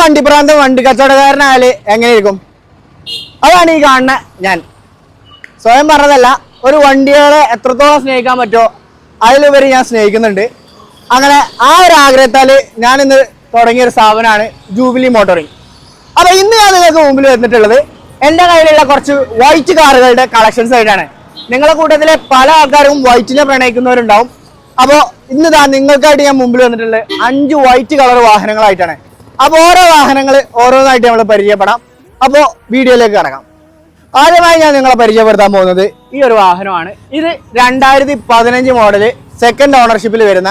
വണ്ടിപ്രാന്തം വണ്ടി കച്ചവടക്കാരനായാല് എങ്ങനെയിരിക്കും? അതാണ് ഈ കാണുന്ന ഞാൻ. സ്വയം പറഞ്ഞതല്ല, ഒരു വണ്ടികളെ എത്രത്തോളം സ്നേഹിക്കാൻ പറ്റുമോ അതിലുപരി ഞാൻ സ്നേഹിക്കുന്നുണ്ട്. അങ്ങനെ ആ ഒരു ആഗ്രഹത്താൽ ഞാൻ ഇന്ന് തുടങ്ങിയൊരു സ്ഥാപനമാണ് ജൂബിലി മോട്ടോറിംഗ്. അപ്പോൾ ഇന്ന് ഞാൻ നിങ്ങൾക്ക് മുമ്പിൽ വന്നിട്ടുള്ളത് എൻ്റെ കയ്യിലുള്ള കുറച്ച് വൈറ്റ് കാറുകളുടെ കളക്ഷൻസ് ആയിട്ടാണ്. നിങ്ങളുടെ കൂട്ടത്തിലെ പല ആൾക്കാരും വൈറ്റിനെ പ്രണയിക്കുന്നവരുണ്ടാവും. അപ്പോൾ ഇന്ന് നിങ്ങൾക്കായിട്ട് ഞാൻ മുമ്പിൽ വന്നിട്ടുള്ളത് 5 വൈറ്റ് കളർ വാഹനങ്ങളായിട്ടാണ്. അപ്പോൾ ഓരോ വാഹനങ്ങൾ ഓരോന്നായിട്ട് നമ്മൾ പരിചയപ്പെടാം. അപ്പോൾ വീഡിയോയിലേക്ക് കടക്കാം. ആദ്യമായി ഞാൻ നിങ്ങളെ പരിചയപ്പെടുത്താൻ പോകുന്നത് ഈ ഒരു വാഹനമാണ്. ഇത് 2015 മോഡല് സെക്കൻഡ് ഓണർഷിപ്പിൽ വരുന്ന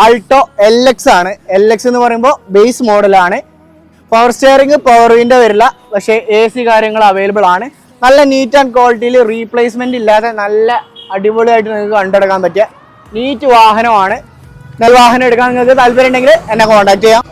ആൾട്ടോ LX ആണ്. LX എന്ന് പറയുമ്പോൾ ബേസ് മോഡലാണ്. പവർ സ്റ്റിയറിംഗ്, പവർ വിൻഡോ വരില്ല, പക്ഷേ AC കാര്യങ്ങൾ അവൈലബിൾ ആണ്. നല്ല നീറ്റ് ആൻഡ് ക്വാളിറ്റിയിൽ റീപ്ലേസ്മെന്റ് ഇല്ലാതെ നല്ല അടിപൊളിയായിട്ട് നിങ്ങൾക്ക് കണ്ടെടുക്കാൻ പറ്റിയ നീറ്റ് വാഹനമാണ്. നല്ല വാഹനം എടുക്കാൻ നിങ്ങൾക്ക് താല്പര്യം ഉണ്ടെങ്കിൽ എന്നെ കോൺടാക്ട് ചെയ്യാം.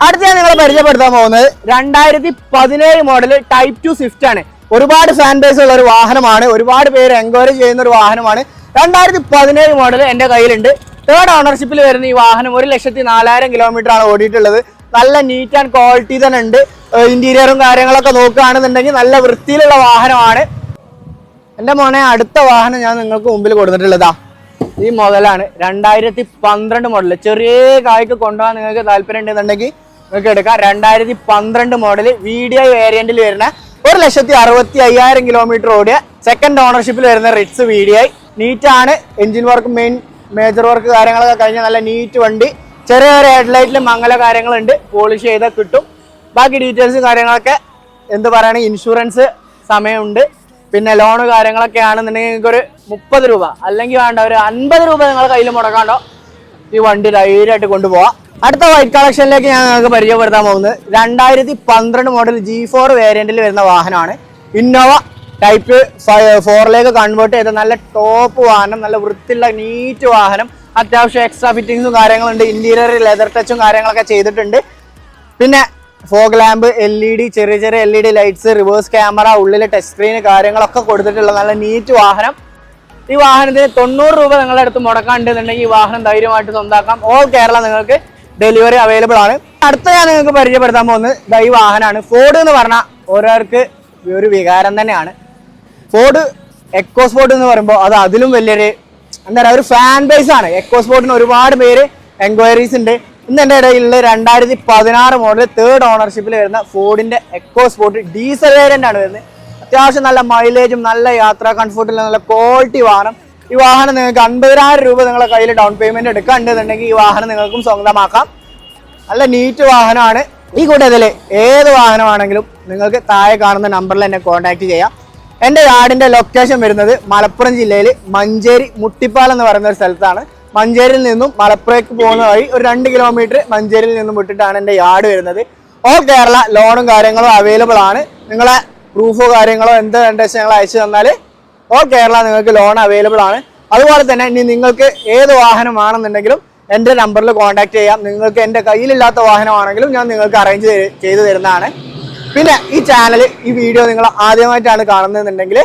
അടുത്ത ഞാൻ നിങ്ങളെ പരിചയപ്പെടുത്താൻ പോകുന്നത് 2017 മോഡൽ ടൈപ്പ് 2 സ്വിഫ്റ്റ് ആണ്. ഒരുപാട് ഫാൻ ബേസ് ഉള്ള ഒരു വാഹനമാണ്. ഒരുപാട് പേര് എൻക്വയറി ചെയ്യുന്ന ഒരു വാഹനമാണ്. 2017 മോഡൽ എൻ്റെ കയ്യിലുണ്ട്. തേർഡ് ഓണർഷിപ്പിൽ വരുന്ന ഈ വാഹനം 1,04,000 കിലോമീറ്റർ ആണ് ഓടിയിട്ടുള്ളത്. നല്ല നീറ്റ് ആൻഡ് ക്വാളിറ്റി തന്നെ ഉണ്ട്. ഇന്റീരിയറും കാര്യങ്ങളൊക്കെ നോക്കുകയാണെന്നുണ്ടെങ്കിൽ നല്ല വൃത്തിയിലുള്ള വാഹനമാണ്. എൻ്റെ മോനെ, അടുത്ത വാഹനം ഞാൻ നിങ്ങൾക്ക് മുമ്പിൽ കൊടുത്തിട്ടുള്ളതാ ഈ മോഡലാണ്. 2012 മോഡൽ. ചെറിയ കായ്ക്ക് കൊണ്ടുപോകാൻ നിങ്ങൾക്ക് താല്പര്യം ഉണ്ടെന്നുണ്ടെങ്കിൽ നിങ്ങൾക്ക് എടുക്കാം. 2012 മോഡൽ VDI വേരിയന്റിൽ വരുന്ന 1,65,000 കിലോമീറ്റർ ഓടിയ സെക്കൻഡ് ഓണർഷിപ്പിൽ വരുന്ന റിറ്റ്സ് VDI. നീറ്റാണ്. എഞ്ചിൻ വർക്ക്, മേജർ വർക്ക് കാര്യങ്ങളൊക്കെ കഴിഞ്ഞ നല്ല നീറ്റ് വണ്ടി. ചെറിയ ചെറിയ ഹെഡ്ലൈറ്റിൽ മംഗല കാര്യങ്ങളുണ്ട്. പോളിഷ് ചെയ്താൽ കിട്ടും. ബാക്കി ഡീറ്റെയിൽസ് കാര്യങ്ങളൊക്കെ എന്ത് പറയുകയാണെങ്കിൽ ഇൻഷുറൻസ് സമയമുണ്ട്. പിന്നെ ലോണ് കാര്യങ്ങളൊക്കെ ആണെന്നുണ്ടെങ്കിൽ നിങ്ങൾക്ക് ഒരു 30 രൂപ അല്ലെങ്കിൽ വേണ്ട ഒരു 50 രൂപ നിങ്ങളുടെ കയ്യിൽ മുടക്കാണ്ടോ ഈ വണ്ടി ധൈര്യമായിട്ട് കൊണ്ടുപോകാം. അടുത്ത വൈറ്റ് കളക്ഷനിലേക്ക് ഞാൻ നിങ്ങൾക്ക് പരിചയപ്പെടുത്താൻ പോകുന്നത് 2012 മോഡൽ G4 വേരിയന്റിൽ വരുന്ന വാഹനമാണ്. ഇന്നോവ ടൈപ്പ് 4ലേക്ക് കൺവേർട്ട് ചെയ്ത നല്ല ടോപ്പ് വാഹനം. നല്ല വൃത്തിയുള്ള നീറ്റ് വാഹനം. അത്യാവശ്യം എക്സ്ട്രാ ഫിറ്റിങ്സും കാര്യങ്ങളുണ്ട്. ഇന്റീരിയർ ലെതർ ടച്ചും കാര്യങ്ങളൊക്കെ ചെയ്തിട്ടുണ്ട്. പിന്നെ ഫോഗ് ലാമ്പ്, LED, ചെറിയ ചെറിയ LED ലൈറ്റ്സ്, റിവേഴ്സ് ക്യാമറ, ഉള്ളിലെ ടച്ച് സ്ക്രീൻ കാര്യങ്ങളൊക്കെ കൊടുത്തിട്ടുള്ള നല്ല നീറ്റ് വാഹനം. ഈ വാഹനത്തിന് 90 രൂപ നിങ്ങളുടെ അടുത്ത് മുടക്കാണ്ടെന്നുണ്ടെങ്കിൽ ഈ വാഹനം ധൈര്യമായിട്ട് സ്വന്തമാക്കാം. ഓൾ കേരള നിങ്ങൾക്ക് ഡെലിവറി അവൈലബിൾ ആണ്. അടുത്ത ഞാൻ നിങ്ങൾക്ക് പരിചയപ്പെടുത്താൻ പോകുന്നത് ഈ വാഹനമാണ്. ഫോർഡ് എന്ന് പറഞ്ഞാൽ ഓരോർക്ക് ഒരു വികാരം തന്നെയാണ്. ഫോർഡ് എക്കോസ്പോർട്ട് എന്ന് പറയുമ്പോൾ അത് അതിലും വലിയൊരു എന്താ പറയുക, ഒരു ഫാൻ ബേസ് ആണ്. എക്കോസ്പോർട്ടിന് ഒരുപാട് പേര് എൻക്വയറീസ് ഉണ്ട്. ഇന്ന് എൻ്റെ ഇടയിലുള്ള 2016 മോഡൽ തേർഡ് ഓണർഷിപ്പിൽ വരുന്ന ഫോർഡിന്റെ എക്കോസ്പോർട്ട് ഡീസൽ വേരിയന്റ് ആണ് വരുന്നത്. അത്യാവശ്യം നല്ല മൈലേജും നല്ല യാത്രാ കംഫർട്ടുള്ള നല്ല ക്വാളിറ്റി വാഹനം. ഈ വാഹനം നിങ്ങൾക്ക് 50,000 രൂപ നിങ്ങളുടെ കയ്യിൽ ഡൗൺ പേയ്മെന്റ് എടുക്കാണ്ടെന്നുണ്ടെങ്കിൽ ഈ വാഹനം നിങ്ങൾക്കും സ്വന്തമാക്കാം. നല്ല നീറ്റ് വാഹനമാണ്. ഈ കൂട്ടത്തിൽ ഏത് വാഹനമാണെങ്കിലും നിങ്ങൾക്ക് താഴെ കാണുന്ന നമ്പറിൽ എന്നെ കോൺടാക്ട് ചെയ്യാം. എൻ്റെ യാർഡിന്റെ ലൊക്കേഷൻ വരുന്നത് മലപ്പുറം ജില്ലയിൽ മഞ്ചേരി മുട്ടിപ്പാലം എന്ന് പറയുന്ന ഒരു സ്ഥലത്താണ്. മഞ്ചേരിയിൽ നിന്നും മലപ്പുറത്തേക്ക് പോകുന്ന വഴി ഒരു 2 കിലോമീറ്റർ മഞ്ചേരിയിൽ നിന്നും വിട്ടിട്ടാണ് എൻ്റെ യാർഡ് വരുന്നത്. ഓൾ കേരള ലോണും കാര്യങ്ങളും അവൈലബിൾ ആണ്. നിങ്ങളെ പ്രൂഫോ കാര്യങ്ങളോ എന്ത് വേണ്ട ഞങ്ങൾ അയച്ചു തന്നാൽ ഓൾ കേരള നിങ്ങൾക്ക് ലോൺ അവൈലബിൾ ആണ്. അതുപോലെ തന്നെ ഇനി നിങ്ങൾക്ക് ഏത് വാഹനമാണെന്നുണ്ടെങ്കിലും എൻ്റെ നമ്പറിൽ കോൺടാക്ട് ചെയ്യാം. നിങ്ങൾക്ക് എൻ്റെ കയ്യിലില്ലാത്ത വാഹനമാണെങ്കിലും ഞാൻ നിങ്ങൾക്ക് അറേഞ്ച് ചെയ്തു തരുന്നതാണ്. പിന്നെ ഈ ചാനൽ, ഈ വീഡിയോ നിങ്ങൾ ആദ്യമായിട്ടാണ് കാണുന്നതെന്നുണ്ടെങ്കിൽ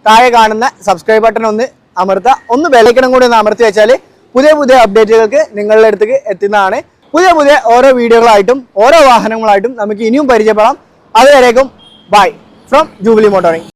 താഴെ കാണുന്ന സബ്സ്ക്രൈബ് ബട്ടൺ ഒന്ന് അമർത്തുക. ഒന്ന് ബെല്ലൈക്കണും കൂടി ഒന്ന് അമർത്തി വെച്ചാൽ പുതിയ പുതിയ അപ്ഡേറ്റുകൾക്ക് നിങ്ങളുടെ അടുത്തേക്ക് എത്തുന്നതാണ്. പുതിയ പുതിയ ഓരോ വീഡിയോകളായിട്ടും ഓരോ വാഹനങ്ങളായിട്ടും നമുക്ക് ഇനിയും പരിചയപ്പെടാം. അതുവരേക്കും ബൈ ഫ്രം ജൂബിലി മോട്ടോറിംഗ്.